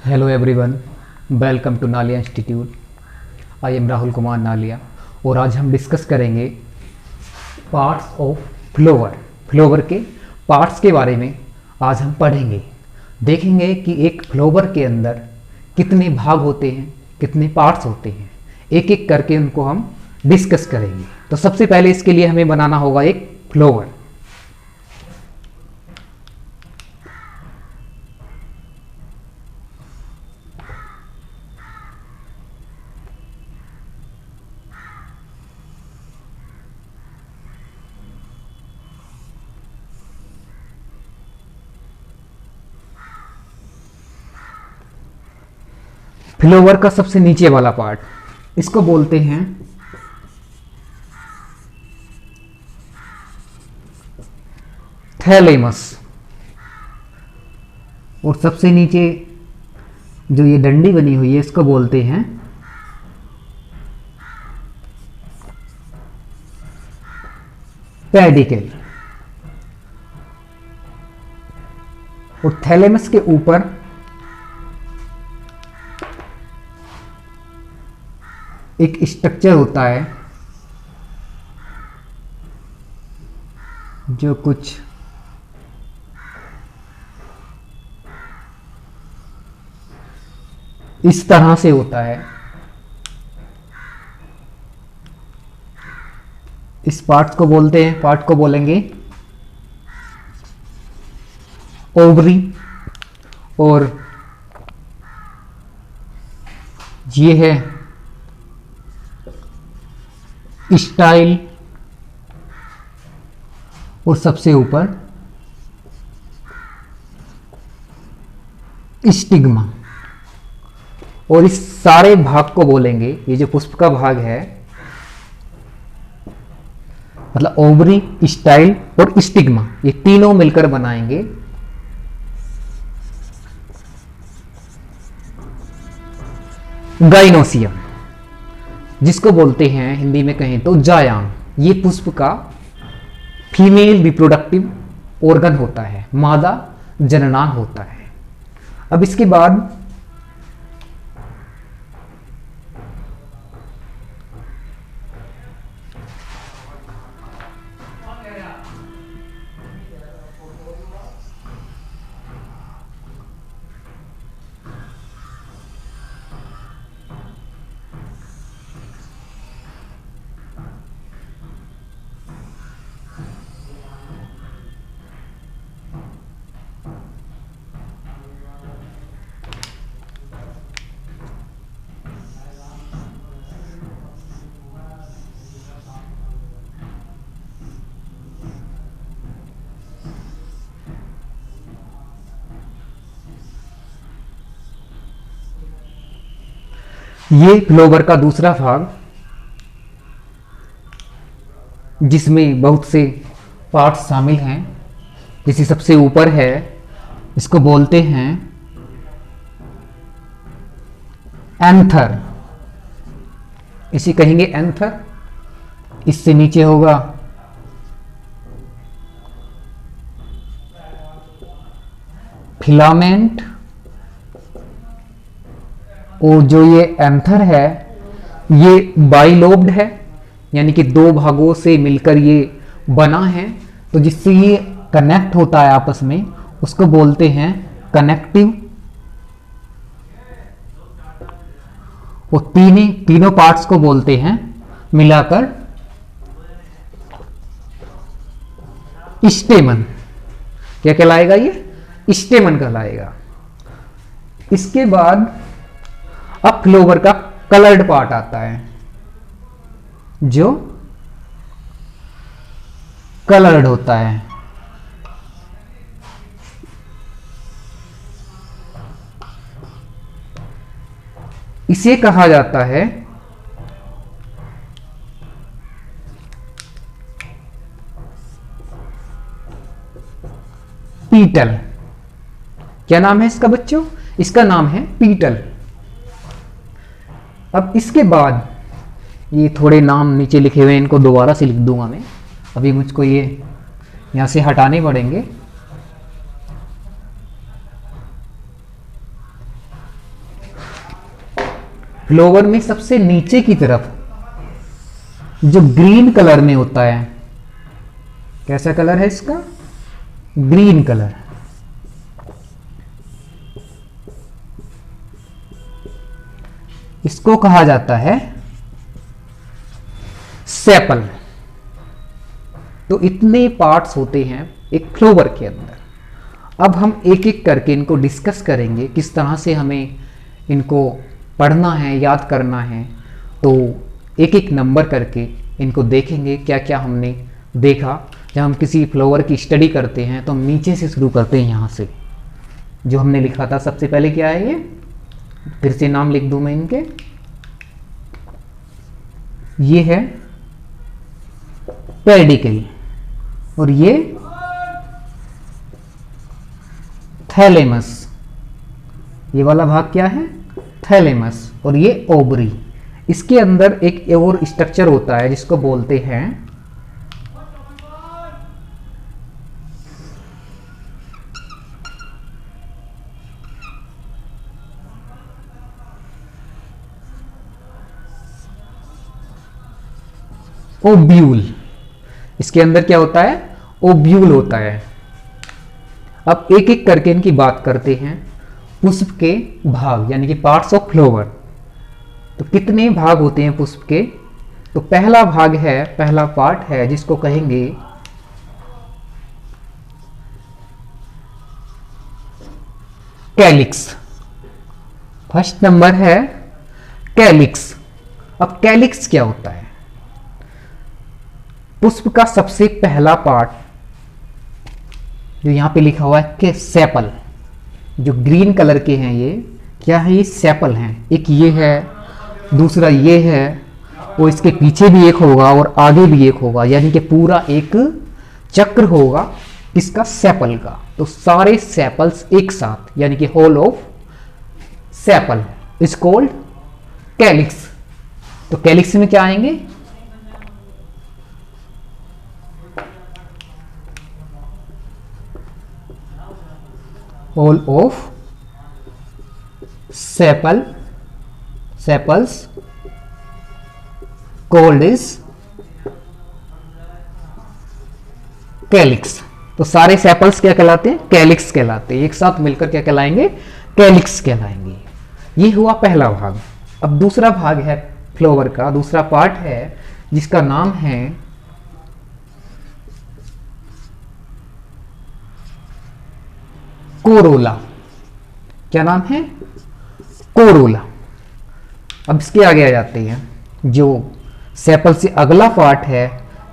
Hello everyone, welcome to Nalia institute. I am Rahul Kumar Nalia और आज हम डिस्कस करेंगे पार्ट्स ऑफ फ्लोवर। फ्लोवर के पार्ट्स के बारे में आज हम पढ़ेंगे। देखेंगे कि एक फ्लोवर के अंदर कितने भाग होते हैं, कितने पार्ट्स होते हैं, एक एक करके उनको हम डिस्कस करेंगे। तो सबसे पहले इसके लिए हमें बनाना होगा एक फ्लोवर। फ्लोवर का सबसे नीचे वाला पार्ट इसको बोलते हैं थैलेमस। और सबसे नीचे जो ये डंडी बनी हुई है इसको बोलते हैं पेडिकल। और थैलेमस के ऊपर एक स्ट्रक्चर होता है जो कुछ इस तरह से होता है। इस पार्ट को बोलते हैं, पार्ट को बोलेंगे ओवरी। और ये है स्टाइल। और सबसे ऊपर स्टिग्मा। और इस सारे भाग को बोलेंगे, ये जो पुष्प का भाग है मतलब ओवरी, स्टाइल और स्टिग्मा, ये तीनों मिलकर बनाएंगे गाइनोसियम, जिसको बोलते हैं हिंदी में कहें तो जायांग। ये पुष्प का फीमेल रिप्रोडक्टिव ऑर्गन होता है, मादा जननांग होता है। अब इसके बाद ये फ्लोवर का दूसरा भाग, जिसमें बहुत से पार्ट्स शामिल हैं। जैसे सबसे ऊपर है, इसको बोलते हैं एंथर, इसे कहेंगे एंथर। इससे नीचे होगा फिलामेंट। और जो ये एंथर है ये बाइलोब्ड है, यानी कि दो भागों से मिलकर ये बना है। तो जिससे ये कनेक्ट होता है आपस में, उसको बोलते हैं कनेक्टिव। और तीनों पार्ट्स को बोलते हैं मिलाकर स्टेमन। क्या कहलाएगा? ये स्टेमन कहलाएगा। इसके बाद अब फ्लोवर का कलर्ड पार्ट आता है, जो कलर्ड होता है। इसे कहा जाता है पीटल। क्या नाम है इसका बच्चों? इसका नाम है पीटल। अब इसके बाद ये थोड़े नाम नीचे लिखे हुए हैं, इनको दोबारा से लिख दूंगा मैं। अभी मुझको ये यहाँ से हटाने पड़ेंगे। फ्लावर में सबसे नीचे की तरफ जो ग्रीन कलर में होता है, कैसा कलर है इसका? Green colour. इसको कहा जाता है सेपल। तो इतने पार्ट्स होते हैं एक फ्लावर के अंदर। अब हम एक एक करके इनको डिस्कस करेंगे, किस तरह से हमें इनको पढ़ना है, याद करना है। तो एक एक नंबर करके इनको देखेंगे क्या क्या हमने देखा। जब हम किसी फ्लावर की स्टडी करते हैं तो हम नीचे से शुरू करते हैं, यहाँ से जो हमने लिखा था। सबसे पहले क्या है ये, फिर से नाम लिख दूं मैं इनके। ये है पेडिकल और ये थैलेमस। ये वाला भाग क्या है? थैलेमस। और ये ओवरी। इसके अंदर एक और स्ट्रक्चर होता है जिसको बोलते हैं ओब्यूल। इसके अंदर क्या होता है? ओब्यूल होता है। अब एक एक करके इनकी बात करते हैं। पुष्प के भाग यानी कि पार्ट्स ऑफ फ्लावर। तो कितने भाग होते हैं पुष्प के? तो पहला भाग है, पहला पार्ट है जिसको कहेंगे कैलिक्स। फर्स्ट नंबर है कैलिक्स। अब कैलिक्स क्या होता है? पुष्प का सबसे पहला पार्ट जो यहां पे लिखा हुआ है कि सेपल, जो ग्रीन कलर के हैं, ये क्या है? ये सेपल हैं। एक ये है, दूसरा ये है, वो इसके पीछे भी एक होगा और आगे भी एक होगा, यानी कि पूरा एक चक्र होगा इसका सेपल का। तो सारे सेपल्स एक साथ यानी कि whole of sepal is called calyx. तो कैलिक्स में क्या आएंगे? Whole of sepal, sepals called is calyx. तो सारे सेपल्स क्या कहलाते हैं? कैलिक्स कहलाते हैं। एक साथ मिलकर क्या कहलाएंगे? कैलिक्स कहलाएंगे। ये हुआ पहला भाग। अब दूसरा भाग है फ्लावर का, दूसरा पार्ट है जिसका नाम है कोरोला। क्या नाम है? कोरोला। अब इसके आगे आ जाते हैं। जो सेपल से अगला पार्ट है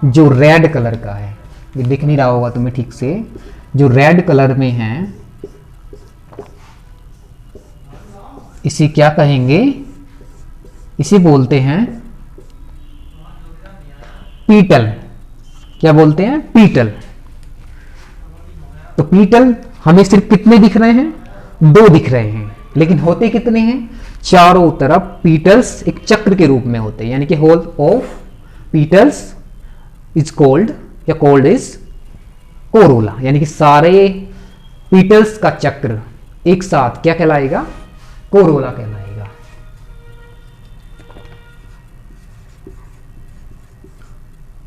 जो रेड कलर का है, ये दिख नहीं रहा होगा तुम्हें ठीक से, जो रेड कलर में है, इसे क्या कहेंगे? इसे बोलते हैं पीटल। क्या बोलते हैं? पीटल। तो पीटल हमें सिर्फ कितने दिख रहे हैं? 2 दिख रहे हैं, लेकिन होते कितने हैं? चारों तरफ पीटल्स एक चक्र के रूप में होते हैं, यानी कि whole of petals is called या कॉल्ड इज कोरोला। यानी कि सारे पीटल्स का चक्र एक साथ क्या कहलाएगा? कोरोला कहलाएगा।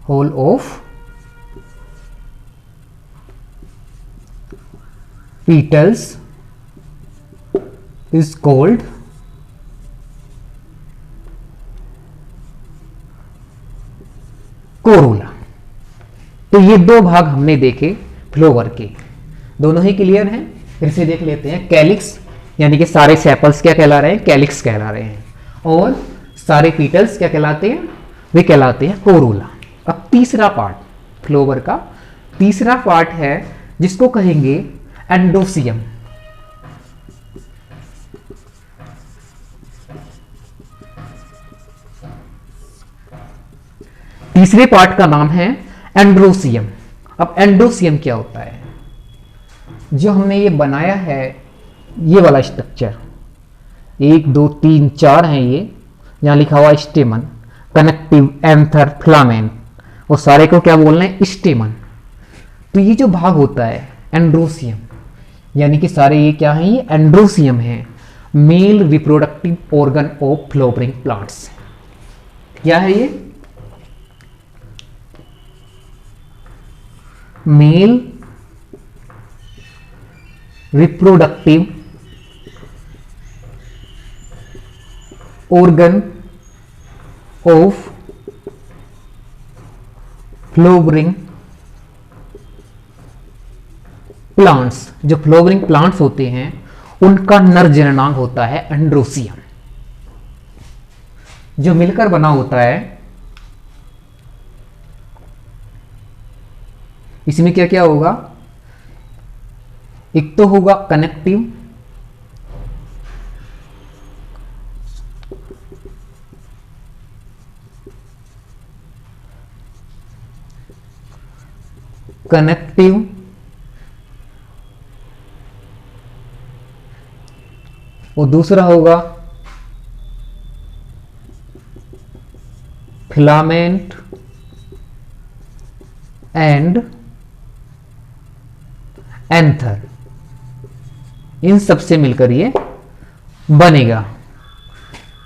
Whole of petals is called corolla. तो ये 2 भाग हमने देखे फ्लावर के, दोनों ही क्लियर हैं। फिर से देख लेते हैं। कैलिक्स यानी कि सारे सेपल्स क्या कहला रहे हैं? कैलिक्स कहला रहे हैं। और सारे पीटल्स क्या कहलाते हैं? वे कहलाते हैं कोरोला। अब तीसरा पार्ट फ्लावर का, तीसरा पार्ट है जिसको कहेंगे एंडोसियम। तीसरे पार्ट का नाम है एंड्रोसियम। अब एंडोसियम क्या होता है? जो हमने ये बनाया है, ये वाला स्ट्रक्चर, 1 2 3 4 है ये, यहां लिखा हुआ स्टेमन, कनेक्टिव, एंथर, फिलामेंट, और सारे को क्या बोलना है? स्टेमन। तो ये जो भाग होता है एंड्रोसियम, यानी कि सारे ये क्या है? ये एंड्रोसियम है। Male reproductive organ of flowering plants. क्या है ये? Male reproductive organ of flowering plants. जो फ्लावरिंग प्लांट्स होते हैं उनका नर जननांग होता है एंड्रोसियम, जो मिलकर बना होता है। इसमें क्या क्या होगा? एक तो होगा कनेक्टिव, और दूसरा होगा फिलामेंट एंड एंथर। इन सब से मिलकर ये बनेगा।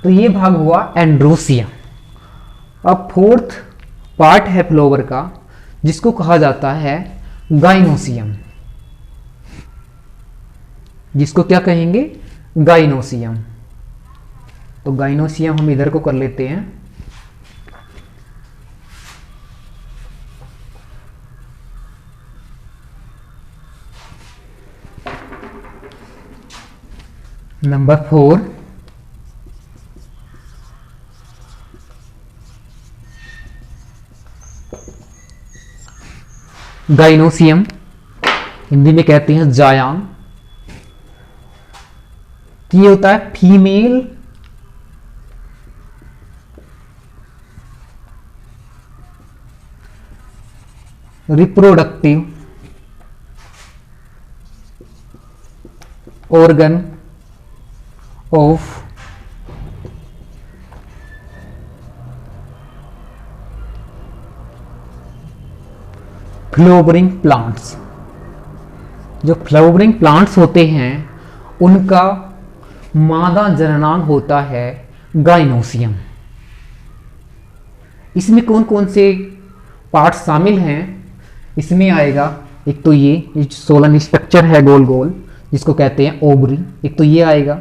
तो ये भाग हुआ एंड्रोसियम। अब फोर्थ पार्ट है फ्लावर का, जिसको कहा जाता है गाइनोसियम। जिसको क्या कहेंगे? गाइनोसियम। तो गाइनोसियम हम इधर को कर लेते हैं। नंबर 4, गाइनोसियम, हिंदी में कहते हैं जायान। तो ये होता है female reproductive organ of flowering plants. जो फ्लावरिंग प्लांट्स होते हैं उनका मादा जननांग होता है गाइनोसियम। इसमें कौन कौन से पार्ट्स शामिल हैं? इसमें आएगा एक तो ये सोलन स्ट्रक्चर है गोल गोल, जिसको कहते हैं ओवरी। एक तो ये आएगा,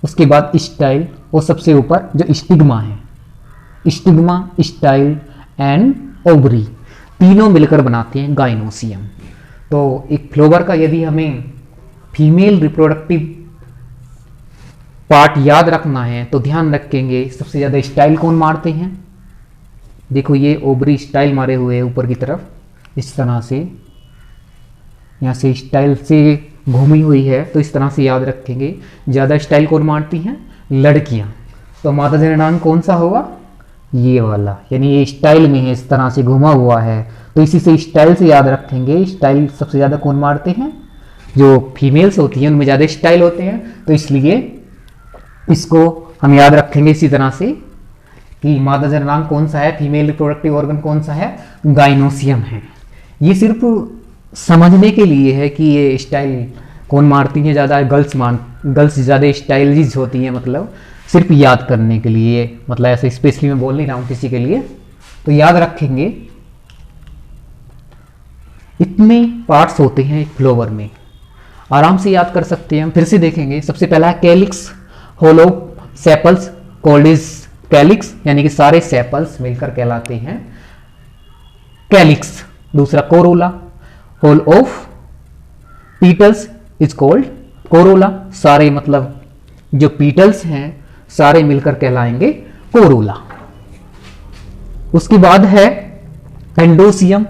उसके बाद स्टाइल, और सबसे ऊपर जो स्टिग्मा है, स्टिग्मा, स्टाइल एंड ओवरी, तीनों मिलकर बनाते हैं गाइनोसियम। तो एक फ्लावर का यदि हमें फीमेल रिप्रोडक्टिव पार्ट याद रखना है तो ध्यान रखेंगे सबसे ज़्यादा स्टाइल कौन मारते हैं। देखो ये ओवरी स्टाइल मारे हुए है ऊपर की तरफ, इस तरह से, यहाँ से स्टाइल से घूमी हुई है, तो इस तरह से याद रखेंगे। ज़्यादा स्टाइल कौन मारती हैं? लड़कियाँ। तो मादा जननांग कौन सा होगा? ये वाला, यानी ये स्टाइल में है, इस तरह से घुमा हुआ है, तो इसी से स्टाइल से याद रखेंगे। स्टाइल सबसे ज़्यादा कौन मारते हैं? जो फीमेल्स होती हैं उनमें ज़्यादा स्टाइल होते हैं, तो इसलिए इसको हम याद रखेंगे इसी तरह से कि मादा जननांग कौन सा है, फीमेल रिप्रोडक्टिव ऑर्गन कौन सा है, गाइनोसियम है। ये सिर्फ समझने के लिए है कि ये स्टाइल कौन मारती है ज़्यादा, गर्ल्स ज़्यादा स्टाइलिश होती हैं, मतलब सिर्फ याद करने के लिए, मतलब ऐसे स्पेशली मैं बोल नहीं रहा हूँ किसी के लिए, तो याद रखेंगे। इतने पार्ट्स होते हैं एक फ्लावर में, आराम से याद कर सकते हैं हम। फिर से देखेंगे, सबसे पहला है calyx, whole of sepals called is calyx, यानी कि सारे सेपल्स मिलकर कहलाते हैं कैलिक्स। दूसरा corolla, whole of petals is called corolla, सारे मतलब जो पीटल्स हैं सारे मिलकर कहलाएंगे कोरोला। उसके बाद है एंडोसियम।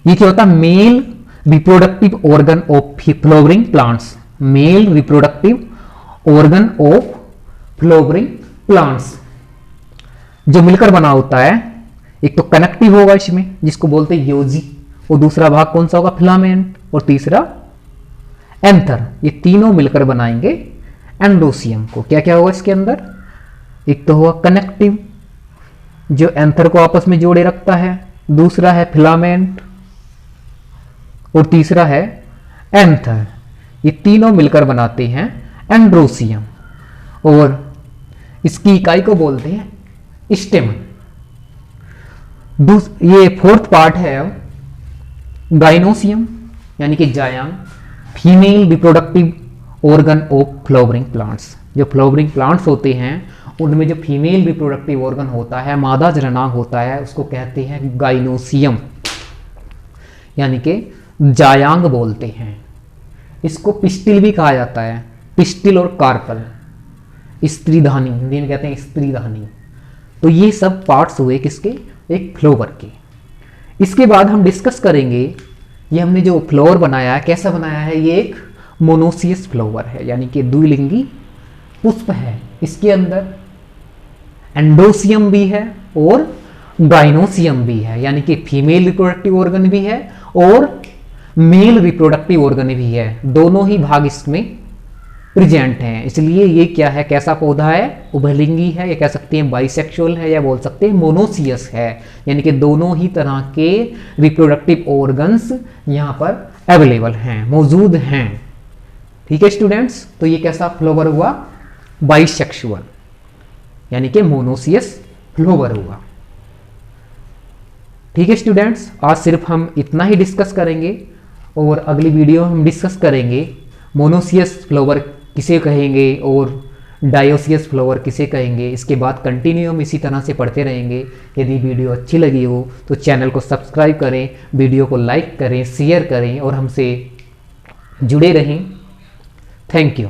ये क्या होता है? Male reproductive organ of flowering plants, male reproductive organ of flowering plants, जो मिलकर बना होता है। एक तो कनेक्टिव होगा इसमें, जिसको बोलते हैं योजी, और दूसरा भाग कौन सा होगा? फिलामेंट, और तीसरा एंथर। ये तीनों मिलकर बनाएंगे एंडोसियम को। क्या क्या होगा इसके अंदर? एक तो हुआ कनेक्टिव, जो एंथर को आपस में जोड़े रखता है, दूसरा है फिलामेंट, और तीसरा है एंथर। ये तीनों मिलकर बनाते हैं एंड्रोसियम। और इसकी इकाई को बोलते हैं स्टेमन। ये फोर्थ पार्ट है गाइनोसियम यानी कि जायांग, female reproductive organ of flowering plants. जो फ्लावरिंग प्लांट्स होते हैं उनमें जो फीमेल रिप्रोडक्टिव ऑर्गन होता है, मादा जननांग होता है, उसको कहते हैं गाइनोसियम यानी कि जायांग बोलते हैं। इसको पिस्टिल भी कहा जाता है, पिस्टिल और कार्पल, स्त्रीधानी, हिंदी में कहते हैं स्त्रीधानी। तो ये सब पार्ट्स हुए किसके, एक फ्लावर के। इसके बाद हम डिस्कस करेंगे ये हमने जो फ्लावर बनाया है कैसा बनाया है। ये एक मोनोसियस फ्लावर है यानी कि द्विलिंगी पुष्प है। इसके अंदर एंडोसियम भी है और गाइनोसियम भी है यानी कि फीमेल रिप्रोडक्टिव ऑर्गन भी है और मेल रिप्रोडक्टिव ऑर्गन भी है। दोनों ही भाग इसमें प्रेजेंट हैं। इसलिए ये क्या है, कैसा पौधा है, उभयलिंगी है, या कह सकते हैं बाइसेक्सुअल है, या बोल सकते हैं मोनोसियस है यानी कि दोनों ही तरह के रिप्रोडक्टिव ऑर्गन्स यहाँ पर अवेलेबल हैं, मौजूद हैं। ठीक है स्टूडेंट्स, तो ये कैसा फ्लावर हुआ, बाइसेक्सुअल यानी कि मोनोसियस फ्लावर हुआ। ठीक है स्टूडेंट्स, आज सिर्फ हम इतना ही डिस्कस करेंगे और अगली वीडियो हम डिस्कस करेंगे मोनोसियस फ्लावर किसे कहेंगे और डायोसियस फ्लावर किसे कहेंगे। इसके बाद कंटिन्यू हम इसी तरह से पढ़ते रहेंगे। यदि वीडियो अच्छी लगी हो तो चैनल को सब्सक्राइब करें, वीडियो को लाइक करें, शेयर करें और हमसे जुड़े रहें। Thank you.